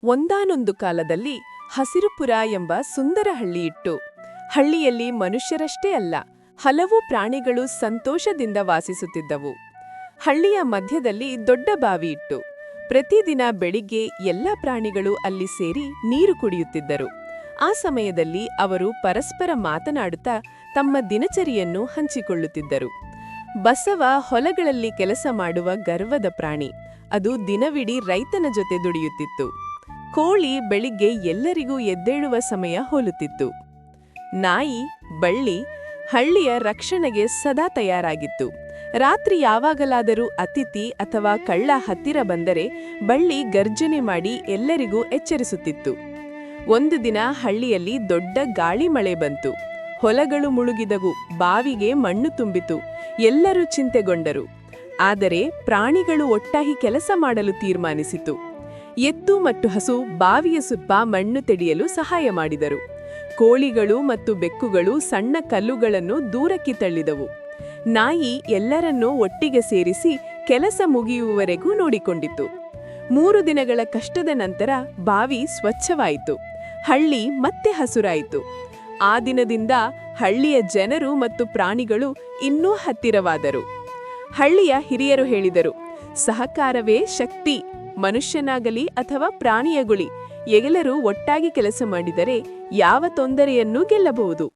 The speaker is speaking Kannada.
ಒಂದಾನೊಂದು ಕಾಲದಲ್ಲಿ ಹಸಿರುಪುರ ಎಂಬ ಸುಂದರ ಹಳ್ಳಿಯಿತ್ತು. ಹಳ್ಳಿಯಲ್ಲಿ ಮನುಷ್ಯರಷ್ಟೇ ಅಲ್ಲ, ಹಲವು ಪ್ರಾಣಿಗಳು ಸಂತೋಷದಿಂದ ವಾಸಿಸುತ್ತಿದ್ದವು. ಹಳ್ಳಿಯ ಮಧ್ಯದಲ್ಲಿ ದೊಡ್ಡ ಬಾವಿ ಇತ್ತು. ಪ್ರತಿದಿನ ಬೆಳಿಗ್ಗೆ ಎಲ್ಲ ಪ್ರಾಣಿಗಳು ಅಲ್ಲಿ ಸೇರಿ ನೀರು ಕುಡಿಯುತ್ತಿದ್ದರು. ಆ ಸಮಯದಲ್ಲಿ ಅವರು ಪರಸ್ಪರ ಮಾತನಾಡುತ್ತಾ ತಮ್ಮ ದಿನಚರಿಯನ್ನು ಹಂಚಿಕೊಳ್ಳುತ್ತಿದ್ದರು. ಬಸವ ಹೊಲಗಳಲ್ಲಿ ಕೆಲಸ ಮಾಡುವ ಗರ್ವದ ಪ್ರಾಣಿ. ಅದು ದಿನವಿಡೀ ರೈತನ ಜೊತೆ ದುಡಿಯುತ್ತಿತ್ತು. ಕೋಳಿ ಬೆಳಿಗ್ಗೆ ಎಲ್ಲರಿಗೂ ಎದ್ದೇಳುವ ಸಮಯ ಹೋಲುತ್ತಿತ್ತು. ನಾಯಿ ಬಳ್ಳಿ ಹಳ್ಳಿಯ ರಕ್ಷಣೆಗೆ ಸದಾ ತಯಾರಾಗಿತ್ತು. ರಾತ್ರಿ ಯಾವಾಗಲಾದರೂ ಅತಿಥಿ ಅಥವಾ ಕಳ್ಳ ಹತ್ತಿರ ಬಂದರೆ ಬಳ್ಳಿ ಗರ್ಜನೆ ಮಾಡಿ ಎಲ್ಲರಿಗೂ ಎಚ್ಚರಿಸುತ್ತಿತ್ತು. ಒಂದು ದಿನ ಹಳ್ಳಿಯಲ್ಲಿ ದೊಡ್ಡ ಗಾಳಿ ಮಳೆ ಬಂತು. ಹೊಲಗಳು ಮುಳುಗಿದವು, ಬಾವಿಗೆ ಮಣ್ಣು ತುಂಬಿತು. ಎಲ್ಲರೂ ಚಿಂತೆಗೊಂಡರು. ಆದರೆ ಪ್ರಾಣಿಗಳು ಒಟ್ಟಾಗಿ ಕೆಲಸ ಮಾಡಲು ತೀರ್ಮಾನಿಸಿತು. ಎತ್ತು ಮತ್ತು ಹಸು ಬಾವಿಯ ಸುತ್ತ ಮಣ್ಣು ತೆಗೆಯಲು ಸಹಾಯ ಮಾಡಿದರು. ಕೋಳಿಗಳು ಮತ್ತು ಬೆಕ್ಕುಗಳು ಸಣ್ಣ ಕಲ್ಲುಗಳನ್ನು ದೂರಕ್ಕೆ ತಳ್ಳಿದವು. ನಾಯಿ ಎಲ್ಲರನ್ನೂ ಒಟ್ಟಿಗೆ ಸೇರಿಸಿ ಕೆಲಸ ಮುಗಿಯುವವರೆಗೂ ನೋಡಿಕೊಂಡಿತು. 3 ದಿನಗಳ ಕಷ್ಟದ ನಂತರ ಬಾವಿ ಸ್ವಚ್ಛವಾಯಿತು. ಹಳ್ಳಿ ಮತ್ತೆ ಹಸುರಾಯಿತು. ಆ ದಿನದಿಂದ ಹಳ್ಳಿಯ ಜನರು ಮತ್ತು ಪ್ರಾಣಿಗಳು ಇನ್ನೂ ಹತ್ತಿರವಾದರು. ಹಳ್ಳಿಯ ಹಿರಿಯರು ಹೇಳಿದರು, ಸಹಕಾರವೇ ಶಕ್ತಿ. ಮನುಷ್ಯನಾಗಲಿ ಅಥವಾ ಪ್ರಾಣಿಯಾಗಲಿ ಎಲ್ಲರೂ ಒಟ್ಟಾಗಿ ಕೆಲಸ ಮಾಡಿದರೆ ಯಾವ ತೊಂದರೆಯನ್ನೂ ಗೆಲ್ಲಬಹುದು.